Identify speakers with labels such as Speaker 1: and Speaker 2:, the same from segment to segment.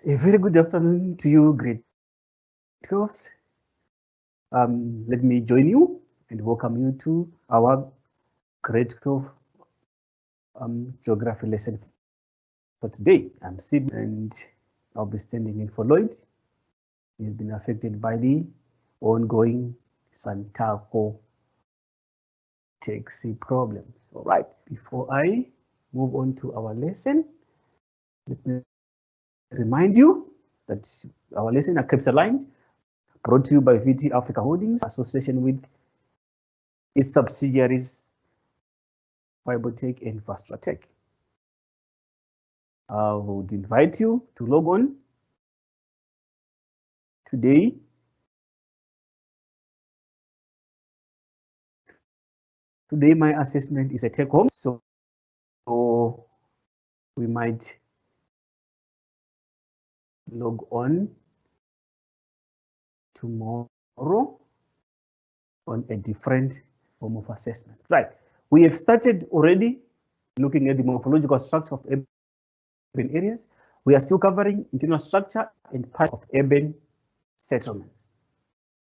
Speaker 1: A very good afternoon to you, grade 12s. Let me join you and welcome you to our grade 12 geography lesson for today. I'm Sid and I'll be standing in for Lloyd. He's been affected by the ongoing Santaco taxi problems. All right, before I move on to our lesson, let me remind you that our lesson are kept aligned, brought to you by VT Africa Holdings, association with its subsidiaries, Fibotech and Vastratech. I would invite you to log on today. Today, my assessment is a take home, so we might log on tomorrow on a different form of assessment. Right, we have started already looking at the morphological structure of urban areas. We are still covering internal structure and part of urban settlements.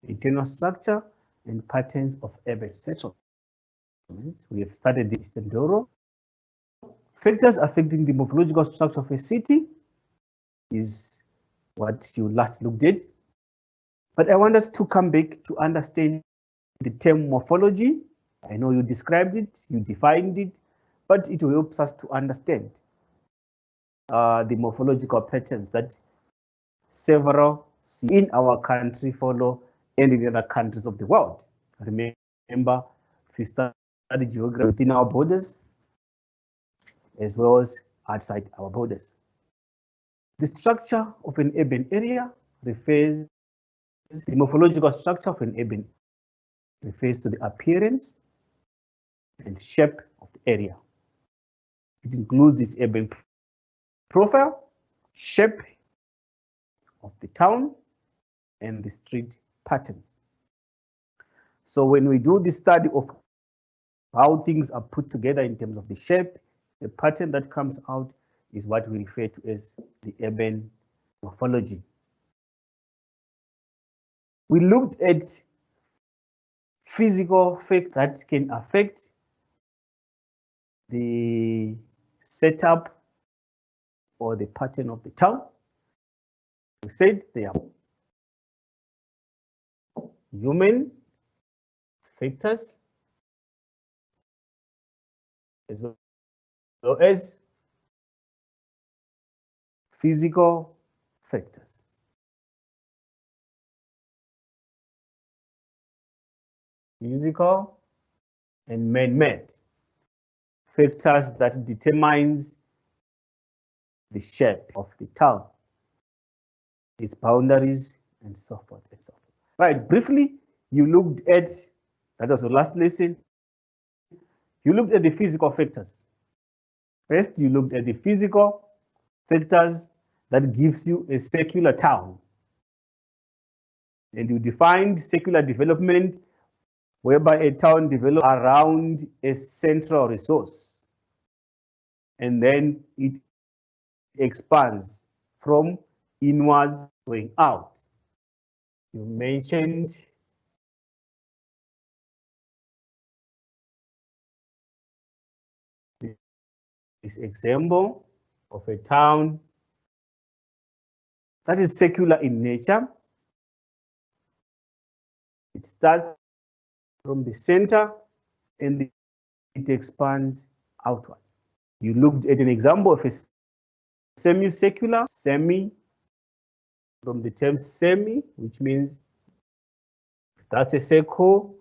Speaker 1: Internal structure and patterns of urban settlements. We have started the Eastern Doro. Factors affecting the morphological structure of a city is what you last looked at. But I want us to come back to understand the term morphology. I know you described it, you defined it, but it will help us to understand the morphological patterns that several in our country follow and in other countries of the world. Remember, if you study geography within our borders, as well as outside our borders. The structure of an urban area refers, the morphological structure of an urban refers to the appearance and shape of the area. It includes this urban profile, shape of the town, and the street patterns. So when we do the study of how things are put together in terms of the shape, the pattern that comes out is what we refer to as the urban morphology. We looked at physical factors that can affect the setup or the pattern of the town. We said they are human factors as well as physical factors. Physical and man-made factors that determines the shape of the town, its boundaries, and so forth and so forth. Right, briefly, you looked at, that was the last lesson, you looked at the physical factors. First, you looked at the physical factors that gives you a circular town. And you defined circular development whereby a town develops around a central resource. And then it expands from inwards going out. You mentioned this example of a town that is circular in nature. It starts from the center and it expands outwards. You looked at an example of a semicircular, semi, from the term semi, which means if that's a circle,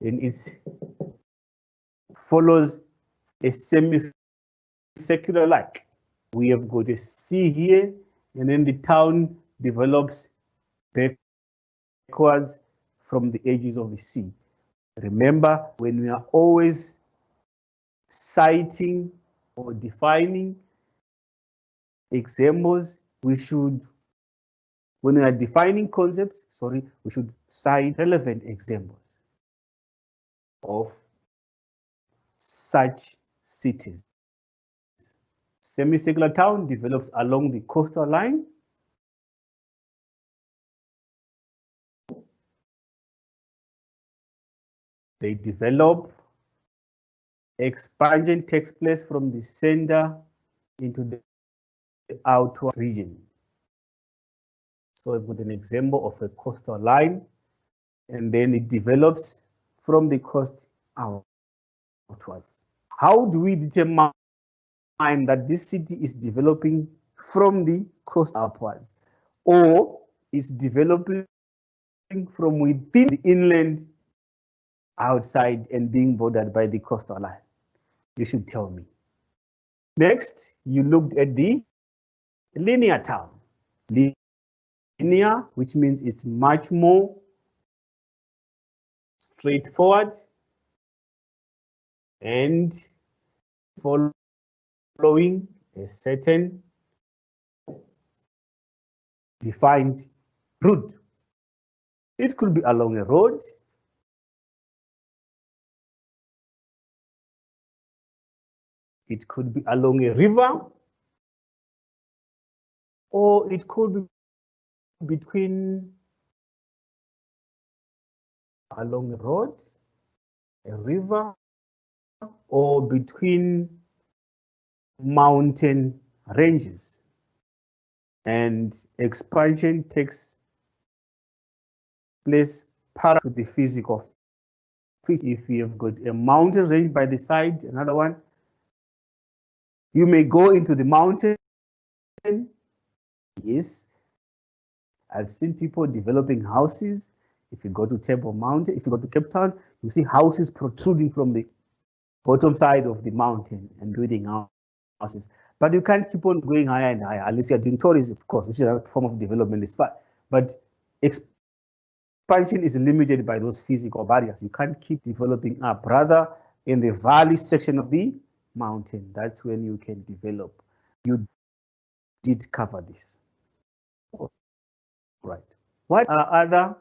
Speaker 1: then it follows a semicircular like. We have got a sea here, and then the town develops backwards from the edges of the sea. Remember, when we are always citing or defining examples, we should, when we are defining concepts, we should cite relevant examples of such cities. Semicircular town develops along the coastal line They develop. Expansion takes place from the center into the outer region. So we've got an example of a coastal line, and then it develops from the coast outwards. How do we determine that this city is developing from the coast upwards, or is developing from within the inland outside and being bordered by the coastal line? You should tell me. Next, you looked at the linear town. Linear, which means it's much more straightforward and following a certain defined route. It could be along a road, it could be along a river, or it could be between along a road, a river, or between mountain ranges. And expansion takes place parallel to the physical. If you have got a mountain range by the side, another one, you may go into the mountain. Yes, I've seen people developing houses. If you go to Table Mountain, if you go to Cape Town, you see houses protruding from the bottom side of the mountain and building houses. But you can't keep on going higher and higher, unless you're doing tourism, of course, which is a form of development, is fine. But expansion is limited by those physical barriers. You can't keep developing up. Rather, in the valley section of the mountain, that's when you can develop. You did cover this. Right. What are other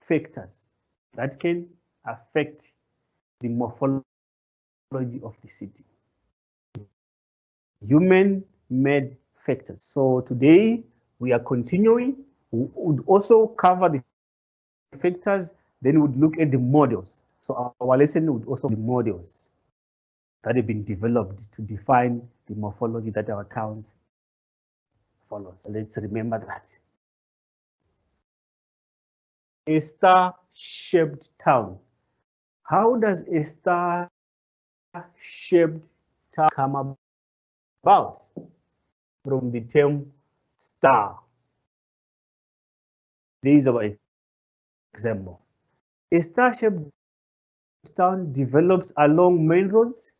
Speaker 1: factors that can affect the morphology of the city? Human-made factors. So today we are continuing. We would also cover the factors, then we would look at the models. So our lesson would also be models that have been developed to define the morphology that our towns follow. So let's remember that. A star-shaped town. How does a star-shaped town come about? From the term star. This is our example. A star-shaped town develops along main roads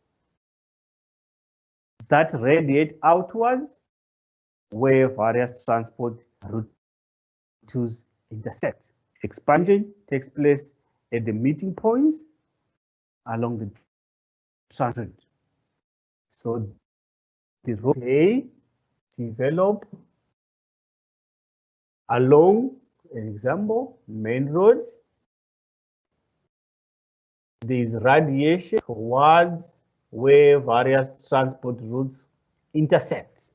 Speaker 1: that radiate outwards, where various transport routes intersect. Expansion takes place at the meeting points along the transit. So the road may develop along, an example, main roads. There is radiation towards where various transport routes intersect.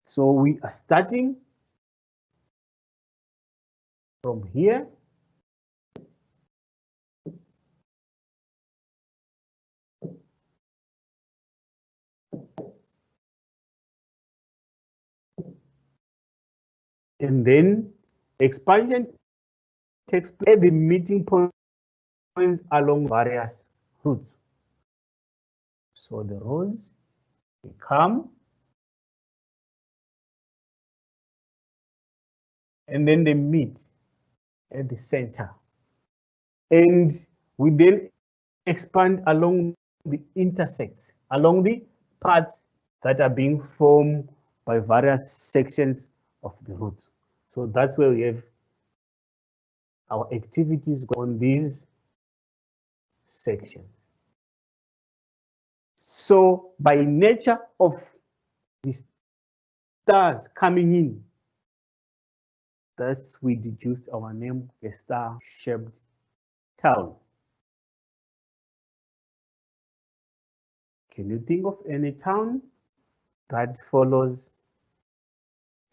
Speaker 1: So we are starting from here. And then expansion takes place at the meeting points along various routes. So the roads come, and then they meet at the center. And we then expand along the intersects, along the parts that are being formed by various sections of the route. So that's where we have our activities on these sections. So by nature of the stars coming in, thus we deduced our name, a star-shaped town. Can you think of any town that follows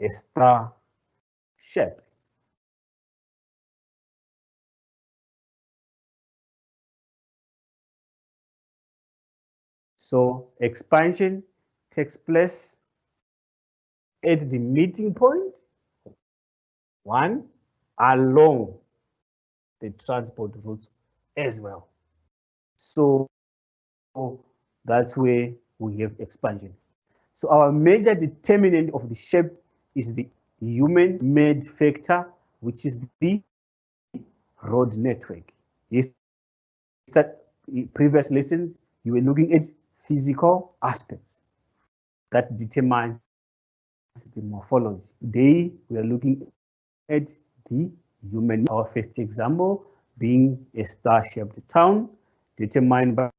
Speaker 1: a star shape? So expansion takes place at the meeting point, one, along the transport routes as well. So that's where we have expansion. So our major determinant of the shape is the human-made factor, which is the road network. Yes, in previous lessons, you were looking at physical aspects that determines the morphology. Today, we are looking at the human. Our first example being a star-shaped town determined by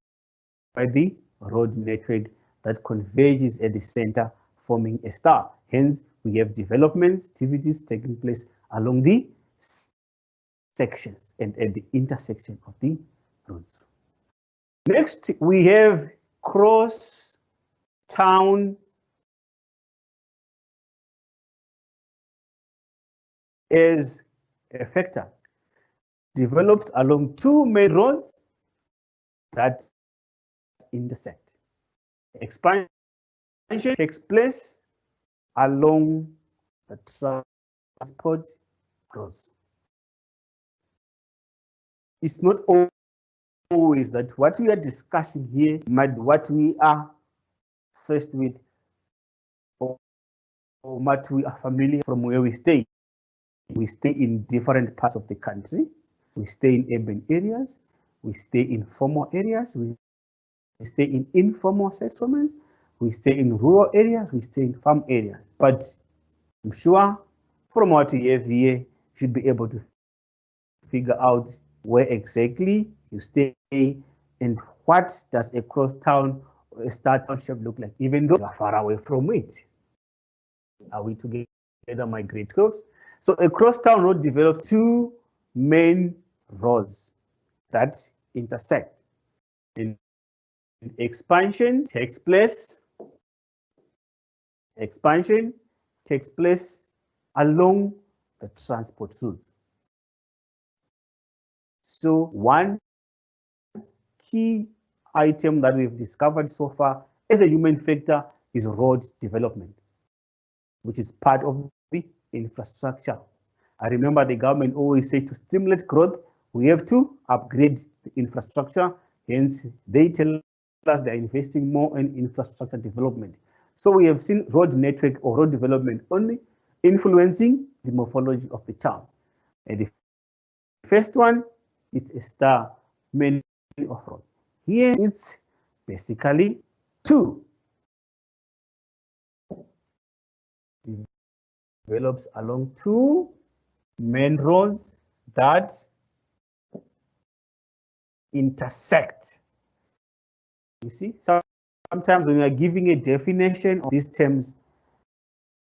Speaker 1: the road network that converges at the center, forming a star. Hence, we have developments, activities taking place along the sections and at the intersection of the roads. Next, we have cross-town as a factor. Develops along two main roads that intersect. Expansion takes place along the transport roads. It's not always that what we are discussing here might be what we are faced with or what we are familiar from where we stay. We stay in different parts of the country. We stay in urban areas. We stay in formal areas. We stay in informal settlements. We stay in rural areas. We stay in farm areas. But I'm sure from what we have here, you should be able to figure out where exactly you stay and what does a cross-town or a star township look like, even though you are far away from it. Are we together, my great folks? So a cross-town road develops two main roads that intersect. And expansion takes place along the transport routes. So one key item that we've discovered so far as a human factor is road development, which is part of the infrastructure. I remember the government always says to stimulate growth, we have to upgrade the infrastructure. Hence, they tell us they're investing more in infrastructure development. So we have seen road network or road development only influencing the morphology of the town. And the first one, it's a star main of road. Here it's basically two. It develops along two main roads that intersect. You see, sometimes when you are giving a definition of these terms,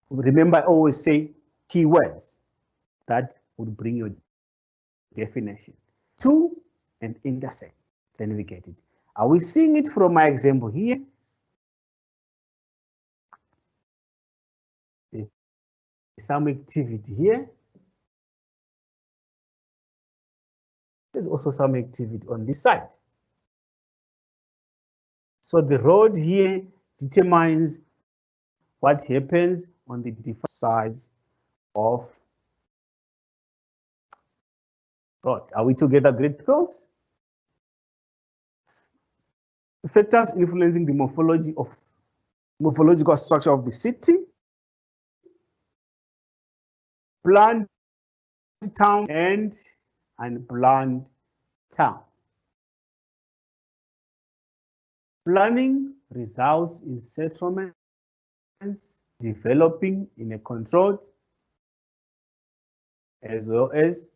Speaker 1: remember I always say keywords that would bring your definition. Two and intersect. Then we get it. Are we seeing it from my example here? There's some activity here. There's also some activity on this side. So the road here determines what happens on the different sides of road. Are we together, great folks? Factors influencing the morphological structure of the city, planned town and unplanned town. Planning results in settlements developing in a controlled as well as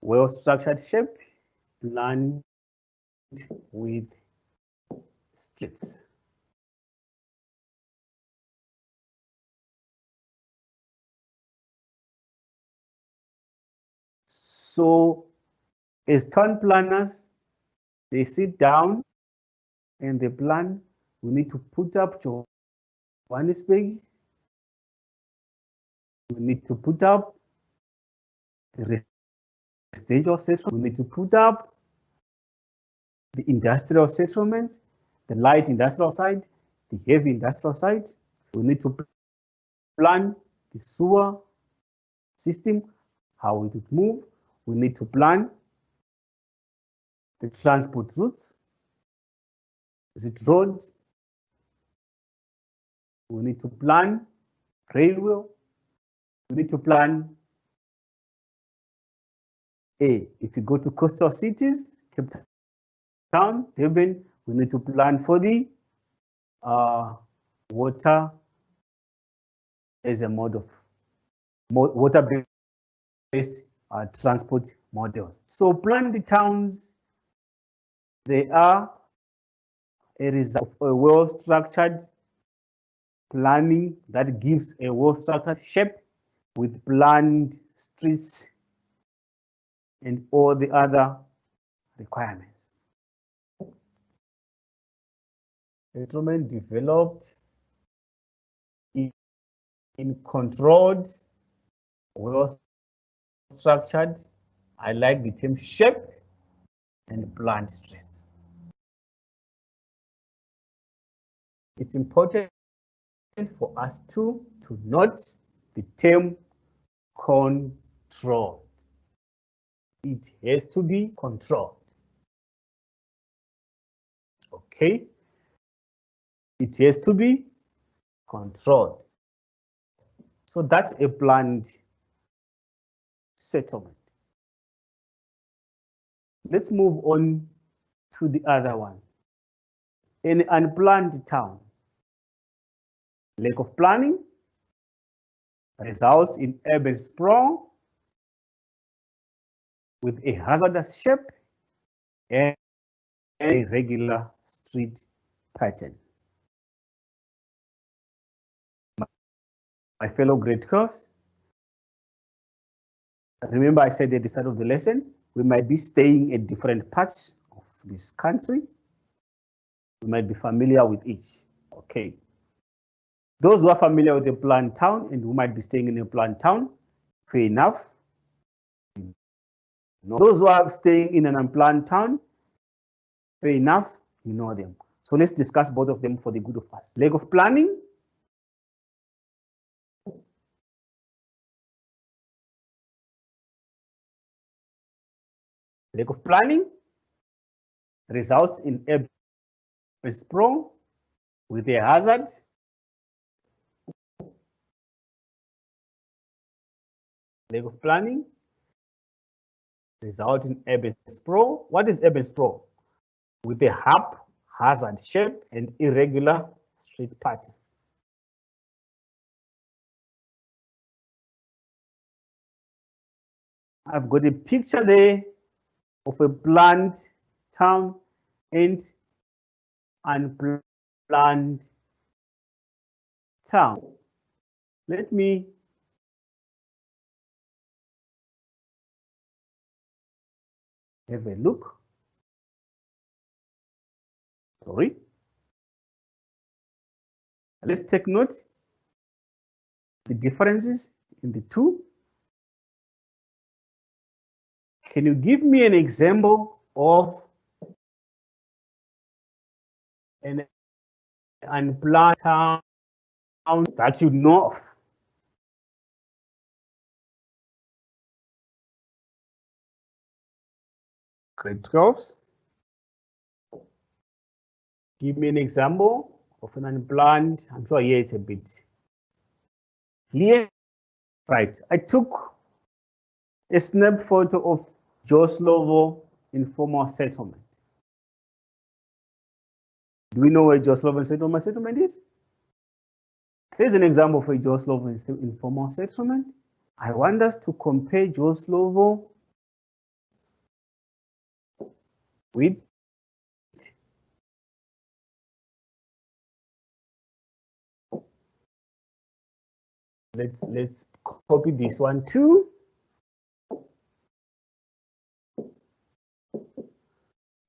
Speaker 1: well-structured shape, planned with streets. So as town planners, they sit down and they plan, we need to put up Johannesburg, we need to put up the residential settlement, we need to put up the industrial settlements, the light industrial side, the heavy industrial side. We need to plan the sewer system, how it would move. We need to plan the transport routes. Is it roads? We need to plan railway. We need to plan if you go to coastal cities, Cape Town, Durban, we need to plan for the water as a mode of water-based transport models. So plan the towns. They are a result of a well-structured planning that gives a well-structured shape with planned streets and all the other requirements. Settlement developed in controlled, well-structured, I like the term shape, and planned streets. It's important for us to note the term control. It has to be controlled. Okay? It has to be controlled. So that's a planned settlement. Let's move on to the other one. An unplanned town. Lack of planning results in urban sprawl with a hazardous shape and a irregular street pattern. My fellow grade 12s, remember I said at the start of the lesson, we might be staying at different parts of this country. We might be familiar with each. Okay. Those who are familiar with a planned town and who might be staying in a planned town, fair enough. Those who are staying in an unplanned town, fair enough, you know them. So let's discuss both of them for the good of us. Lack of planning. Lack of planning results in urban sprawl with a hazard. Lack of planning result in urban sprawl. What is urban sprawl? With a haphazard shape and irregular street patterns. I've got a picture there of a planned town and unplanned town. Let me have a look. Sorry. Let's take note the differences in the two. Can you give me an example of an unplanned town that you know of? Grade 12s. Give me an example of an unplanned. I'm sure here it's a bit clear. Right. I took a snap photo of Joe Slovo informal settlement. Do we know where Joe Slovo settlement is? Here's an example for a Joe Slovo informal settlement. I want us to compare Joe Slovo with let's copy this one too.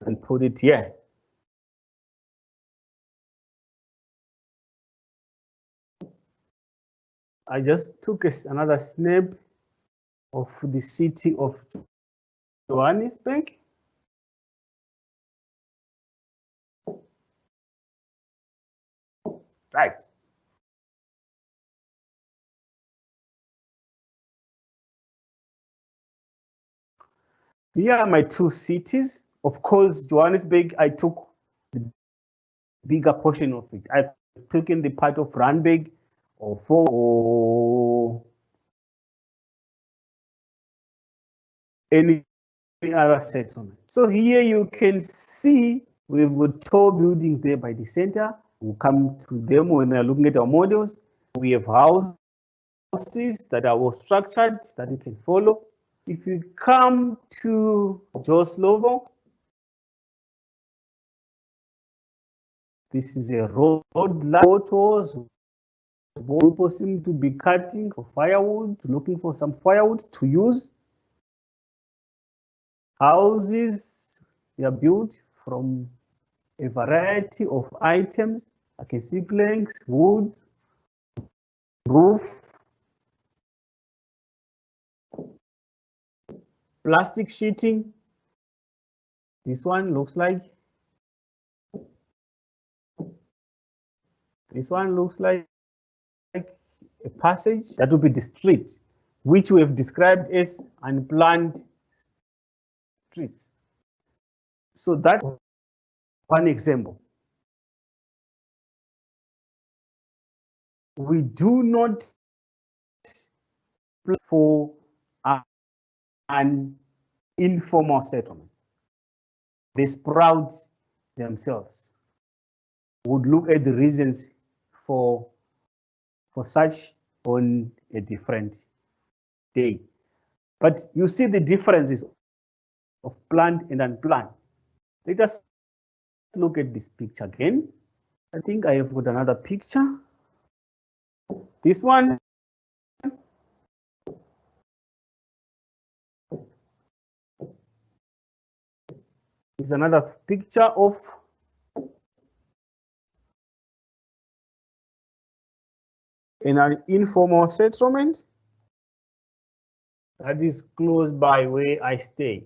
Speaker 1: And put it here. I just took another snap of the city of Johannesburg. right? Here are my two cities. Of course, Johannesburg, I took the bigger portion of it. I've taken the part of Randburg or any other settlement. So here you can see we've got tall buildings there by the center. We'll come to them when they're looking at our models. We have houses that are well structured that you can follow. If you come to Jos Slovo, this is a road photos. People seem to be cutting for firewood, looking for some firewood to use. Houses, they are built from a variety of items. I can see planks, wood, roof, plastic sheeting. This one looks like a passage. That would be the street, which we have described as unplanned streets. So that's one example. We do not plan for an informal settlement. They sprout themselves. We would look at the reasons for such on a different day. But you see the differences of planned and unplanned. Let us look at this picture again. I think I have got another picture. This one is another picture of an informal settlement that is close by where I stay.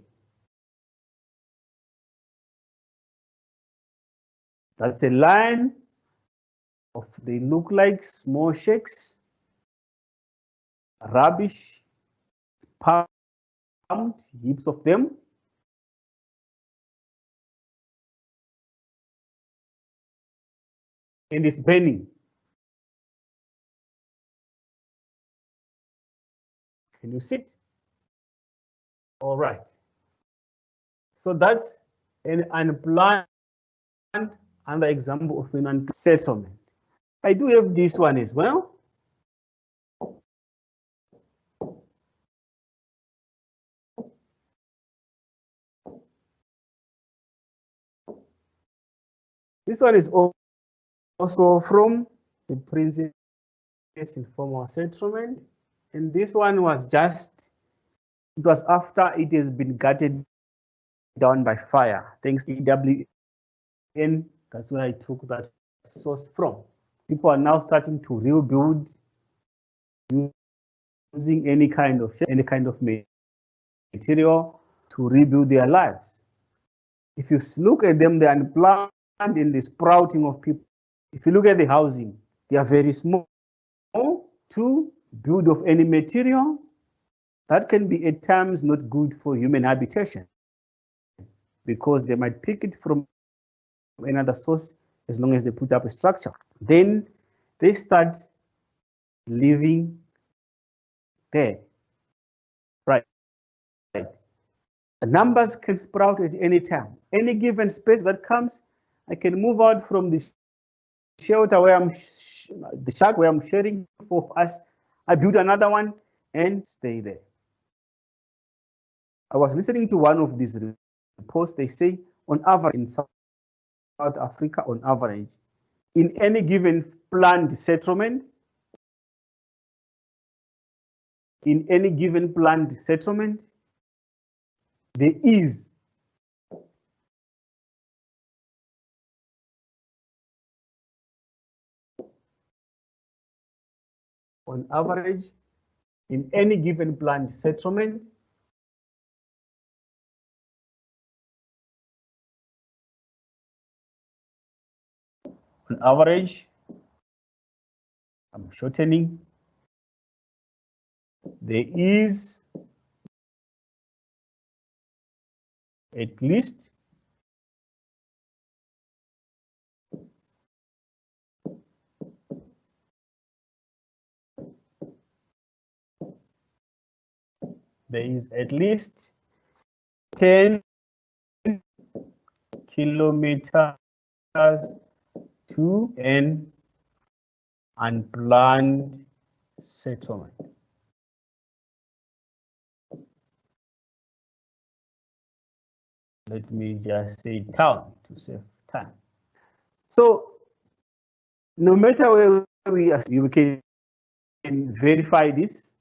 Speaker 1: That's a line of, they look like small shacks, rubbish, pumped, heaps of them. And it's burning. Can you see it? All right. So that's an unplanned, another example of an unplanned settlement. I do have this one as well. This one is also from the Princess Informal Settlement. And this one was just, it was after it has been gutted down by fire. Thanks to EWN, that's where I took that source from. People are now starting to rebuild using any kind of material to rebuild their lives. If you look at them, they are unplanned in the sprouting of people. If you look at the housing, they are very small to build of any material. That can be at times not good for human habitation because they might pick it from another source as long as they put up a structure. Then they start living there. Right. The numbers can sprout at any time. Any given space that comes, I can move out from the shelter where the shack where I'm sharing for us. I build another one and stay there. I was listening to one of these reports. They say on average in South Africa, on average, in any given planned settlement, there is on average in any given planned settlement, on average I'm shortening. There is at least there is at least 10 kilometers to an unplanned settlement. Let me just say town to save time. So no matter where we are, you can verify this.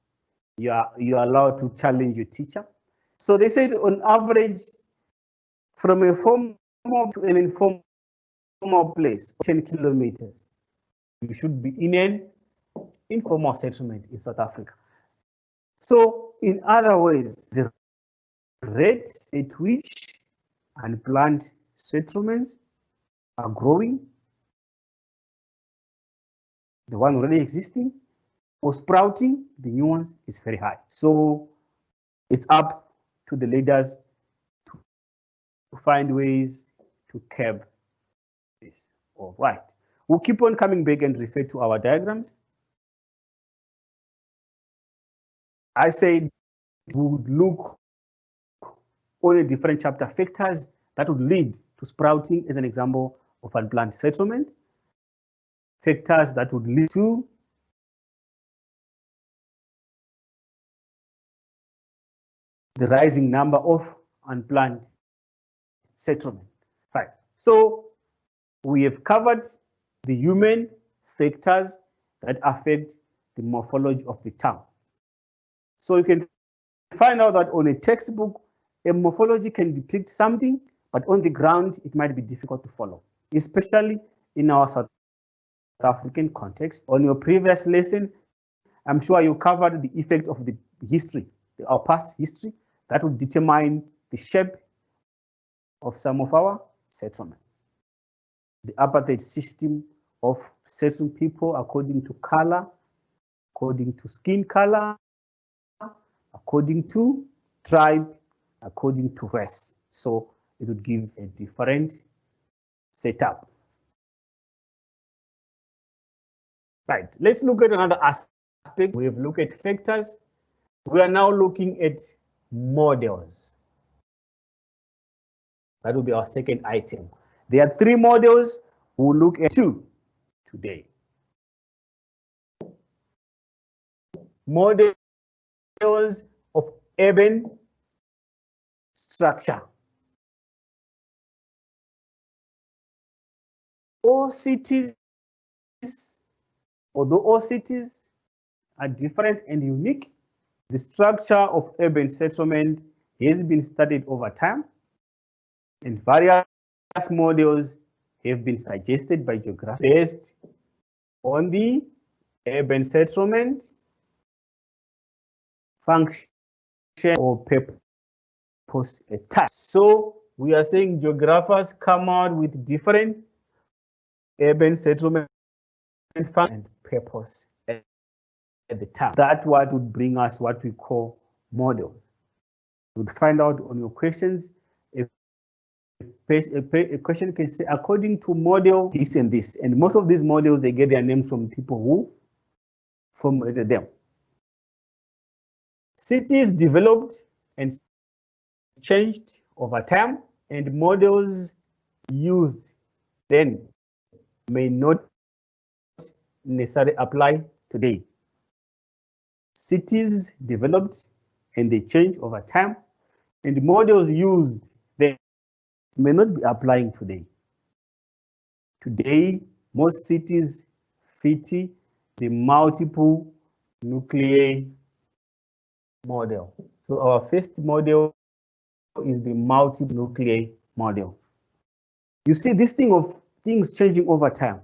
Speaker 1: You are allowed to challenge your teacher. So they said on average, from a formal to an informal place, 10 kilometers, you should be in an informal settlement in South Africa. So in other words, the rate at which unplanned settlements are growing, the one already existing, or sprouting, the new ones, is very high. So it's up to the leaders to find ways to curb this. All right. We'll keep on coming back and refer to our diagrams. I said we would look on a different chapter factors that would lead to sprouting as an example of unplanned settlement, factors that would lead to the rising number of unplanned settlement. Right. So we have covered the human factors that affect the morphology of the town. So you can find out that on a textbook, a morphology can depict something, but on the ground, it might be difficult to follow, especially in our South African context. On your previous lesson, I'm sure you covered the effect of the history, our past history, that would determine the shape of some of our settlements. The apartheid system of certain people according to color, according to skin color, according to tribe, according to race. So it would give a different setup. Right, let's look at another aspect. We have looked at factors. We are now looking at models. That will be our second item. There are three models. We'll look at two today. Models of urban structure. All cities, although all cities are different and unique, the structure of urban settlement has been studied over time, and various models have been suggested by geographers based on the urban settlement function or purpose at time. So we are saying geographers come out with different urban settlement function and purpose at the time. That what would bring us what we call models. You would find out on your questions. A question can say, according to model this and this, and most of these models, they get their names from people who formulated them. Cities developed and changed over time, and models used then may not necessarily apply today. Cities developed and they change over time, and the models used then may not be applying today. Today, most cities fit the multiple nuclei model. So our first model is the multiple nuclei model. You see this thing of things changing over time.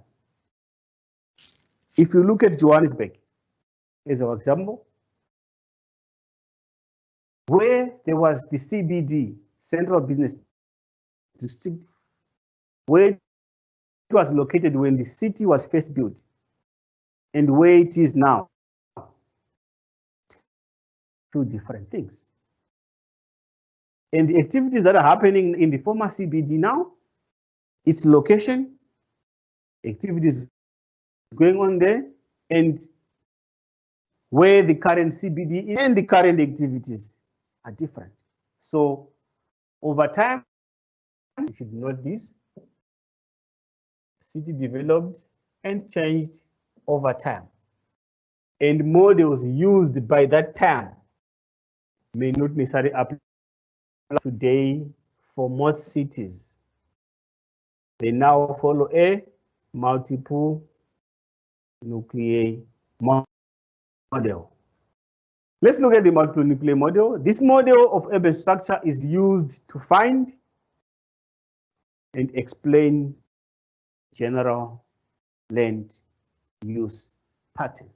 Speaker 1: If you look at Johannesburg as our example, where there was the CBD, Central Business District, where it was located when the city was first built, and where it is now. Two different things. And the activities that are happening in the former CBD now, its location, activities going on there, and where the current CBD is and the current activities are different. So over time, you should note this, city developed and changed over time. And models used by that time may not necessarily apply today for most cities. They now follow a multiple nuclei model. Let's look at the multiple nuclei model. This model of urban structure is used to find and explain general land use patterns.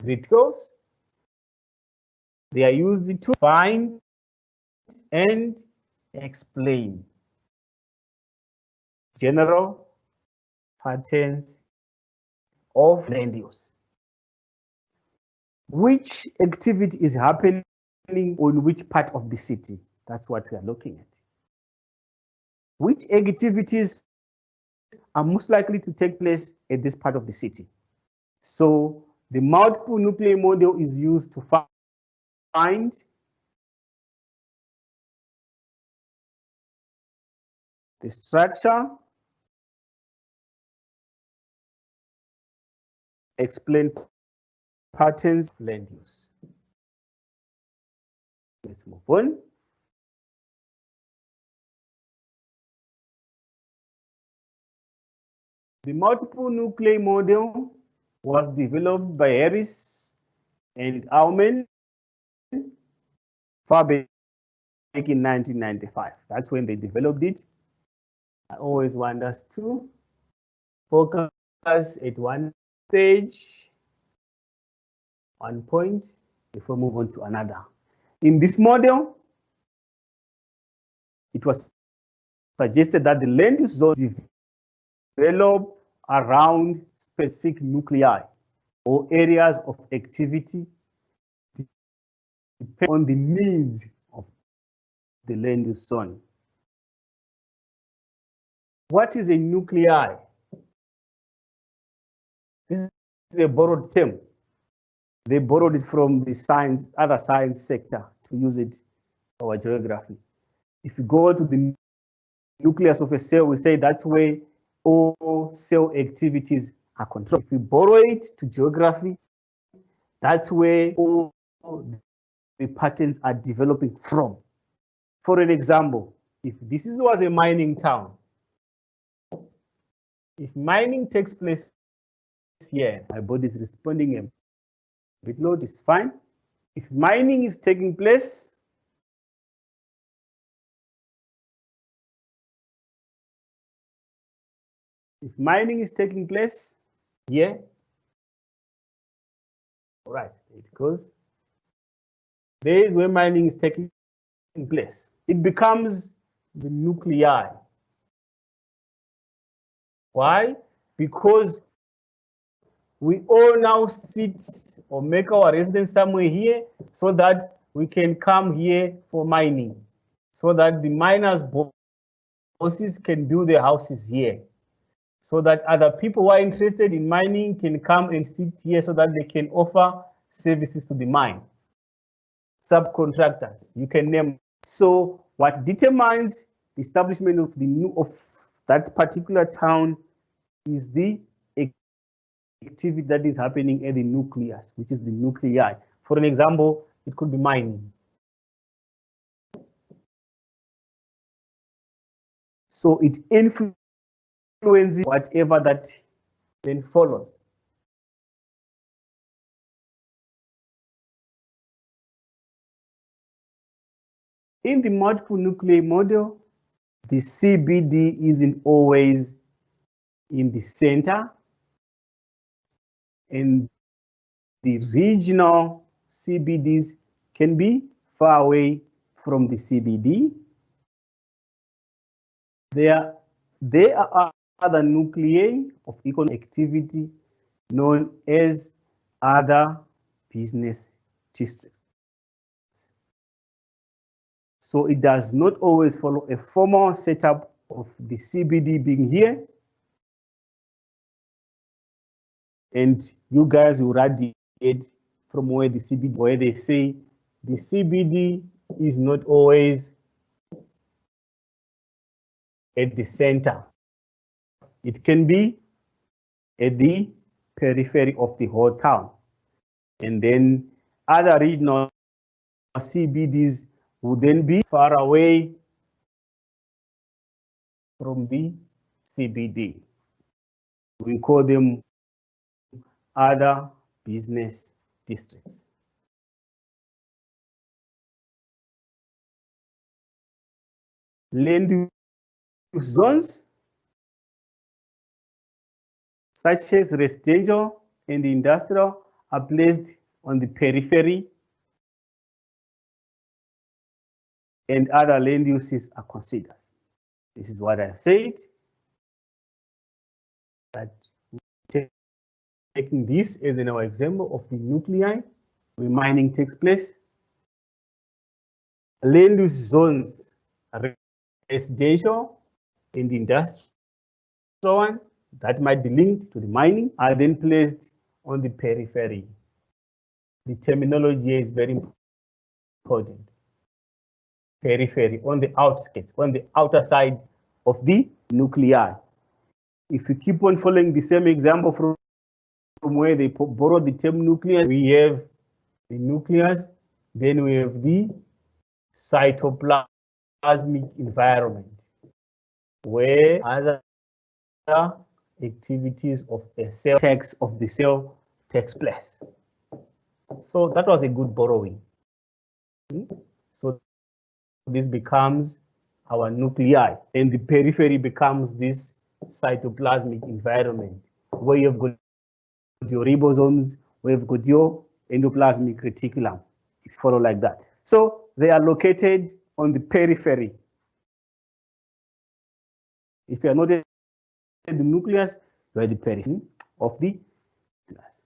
Speaker 1: It goes. They are used to find and explain general patterns of land use. Which activity is happening on which part of the city? That's what we are looking at. Which activities are most likely to take place at this part of the city? So the multiple nuclei model is used to find the structure, explain patterns of land use. Let's move on. The multiple nuclei model was developed by Harris and Aumann far back in 1995. That's when they developed it. I always want us to focus at one stage, one point, before we move on to another. In this model, it was suggested that the land use zones develop around specific nuclei or areas of activity depending on the needs of the land use zone. What is a nuclei? This is a borrowed term. They borrowed it from the other science sector to use it for our geography. If you go to the nucleus of a cell, we say that's where all cell activities are controlled. If we borrow it to geography, that's where all the patterns are developing from. For an example, if this was a mining town, if mining takes place here, my body is responding a bit low, it's fine. If mining is taking place, here, all right, it goes. There is where mining is taking place. It becomes the nuclei. Why? Because we all now sit or make our residence somewhere here so that we can come here for mining, so that the miners' bosses can build their houses here, so that other people who are interested in mining can come and sit here so that they can offer services to the mine. Subcontractors, you can name. So what determines the establishment of that particular town is the activity that is happening at the nucleus, which is the nuclei. For an example, it could be mining. So it influences whatever that then follows. In the multiple nuclei model, the CBD isn't always in the center, and the regional CBDs can be far away from the CBD. There are other nuclei of economic activity known as other business districts. So it does not always follow a formal setup of the CBD being here, and you guys will radiate from where the CBD, where they say the CBD is not always at the center. It can be at the periphery of the whole town. And then other regional CBDs would then be far away from the CBD. We call them other business districts. Land use zones such as residential and industrial are placed on the periphery, and other land uses are considered. This is what I said, that taking this as our example of the nuclei where mining takes place. Land use zones, residential and industrial one that might be linked to the mining, are then placed on the periphery. The terminology is very important. Periphery, on the outskirts, on the outer side of the nuclei. If you keep on following the same example from where they borrowed the term nucleus, we have the nucleus, then we have the cytoplasmic environment, where other activities of a cell takes place. So that was a good borrowing. So this becomes our nuclei, and the periphery becomes this cytoplasmic environment, where you've got your ribosomes, where you've got your endoplasmic reticulum. If you follow like that. So they are located on the periphery. If you are not at the nucleus, you are at the periphery of the nucleus.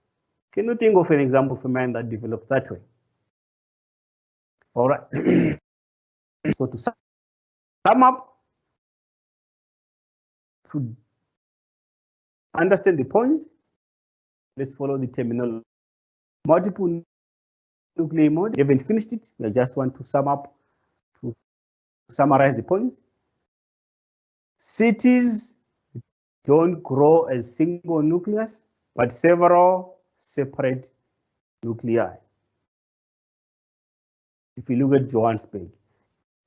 Speaker 1: Can you think of an example of a man that develops that way? All right. So to sum up, to understand the points, let's follow the terminology. Multiple nuclei model. You haven't finished it. I just want to sum up, to summarize the points. Cities don't grow as single nucleus, but several separate nuclei. If you look at Johannesburg,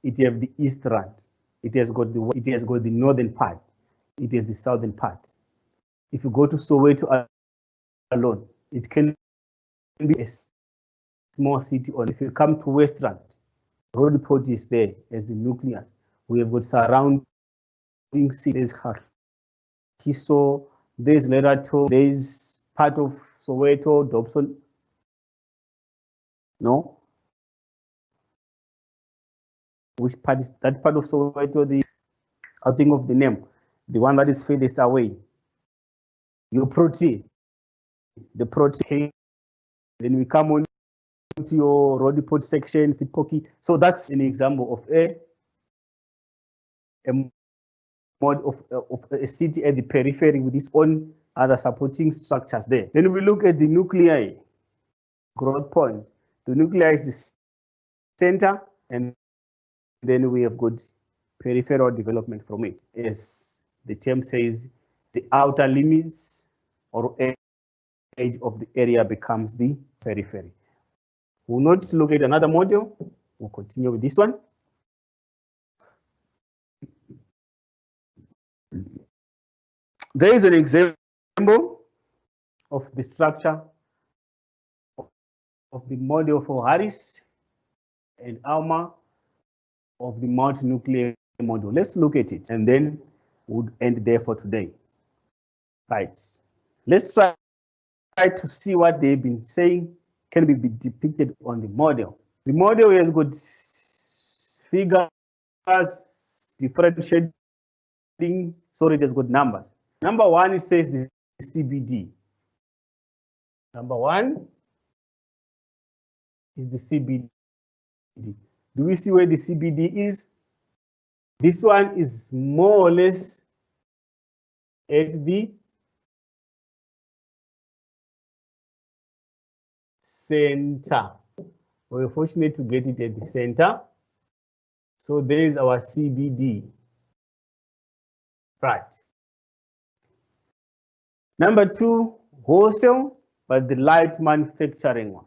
Speaker 1: it has the East Rand, it has got the northern part, it has the southern part. If you go to Soweto alone, it can be a small city. Or if you come to West Rand, Roodepoort is there as the nucleus. We have got surrounding cities, Kiso, there's Lerato, there's part of Soweto, Dobson. No? Which part is that part of Soweto? I'll think of the name. The one that is furthest away. Your Protea. The Protea. Then we come on to your Roodepoort section, Fitpoki. So that's an example of a mode of a city at the periphery with its own other supporting structures there. Then we look at the nuclei growth points. The nuclei is the center, and then we have got peripheral development from it. As the term says, the outer limits or edge of the area becomes the periphery. We'll not look at another module. We'll continue with this one. There is an example of the structure of the model for Harris and Alma of the multinuclear model. Let's look at it, and then we'll end there for today. Right. Let's try to see what they've been saying can be depicted on the model. The model has got figures, different shading. Sorry, it has got numbers. Number one, it says the CBD. Number 1 is the CBD. Do we see where the CBD is? This one is more or less at the center. We're fortunate to get it at the center. So there is our CBD. Right. Number 2, wholesale, but the light manufacturing one.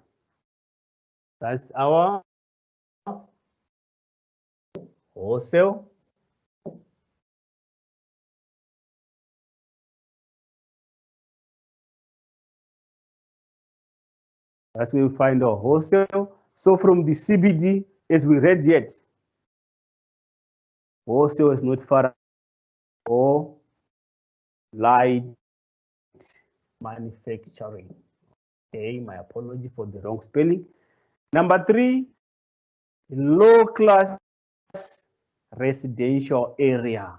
Speaker 1: That's our wholesale. That's where we find our wholesale. So from the CBD, as we read yet, wholesale is not far or light manufacturing. Okay, my apology for the wrong spelling. Number 3, low class residential area.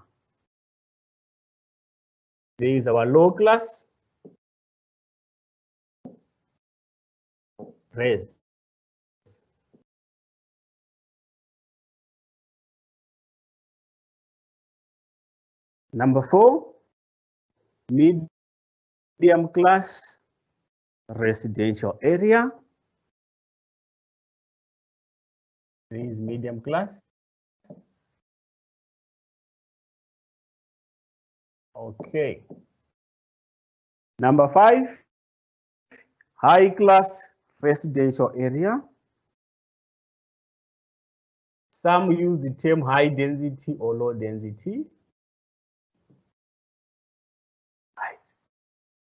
Speaker 1: There is our low class res. Number 4, medium class residential area. There is medium class. Okay. Number 5, high class residential area. Some use the term high density or low density. Right.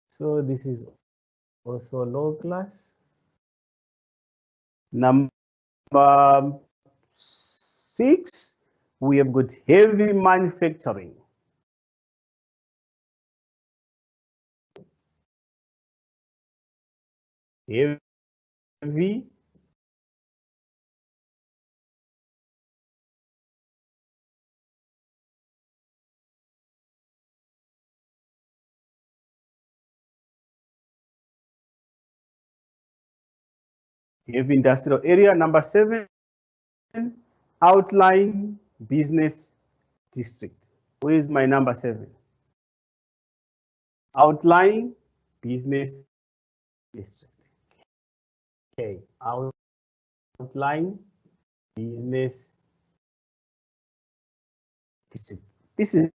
Speaker 1: So this is also low class. Number 6, we have got heavy manufacturing. Heavy industrial area. Number 7, outlying business district. Where is my number 7? Outlying business district. Okay, outlying business district. This is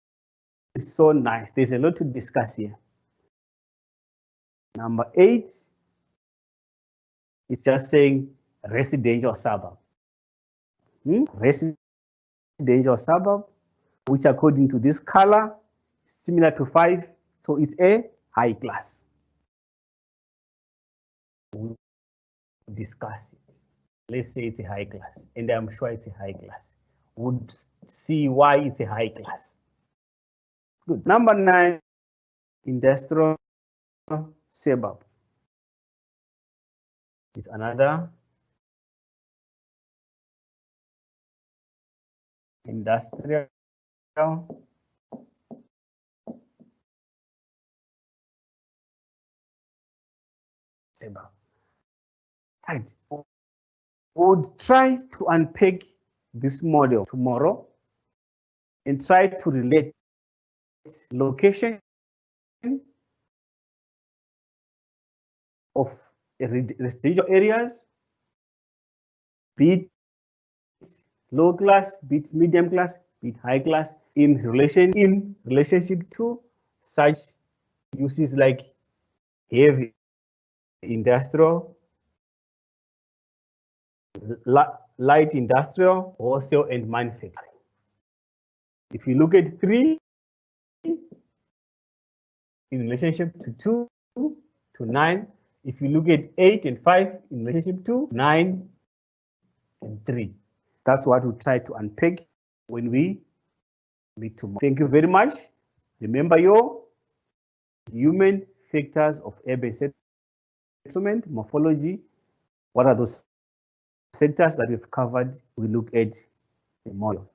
Speaker 1: so nice. There's a lot to discuss here. Number 8, it's just saying residential suburb. Residential suburb, which according to this color, is similar to 5, so it's a high class. We'll discuss it. Let's say it's a high class, and I'm sure it's a high class. We'll see why it's a high class. Good. Number 9, industrial suburb. It's another industrial suburb. Right. We'll try to unpack this model tomorrow and try to relate location of residential areas, be it low class, be it medium class, be it high class, in relationship to such uses like heavy industrial, light industrial, wholesale, and manufacturing. If you look at 3 in relationship to 2 to 9, if you look at 8 and 5 in relationship to 9 and 3. That's what we'll try to unpack when we meet tomorrow. Thank you very much. Remember your human factors of urban settlement, morphology. What are those factors that we've covered? We look at the model.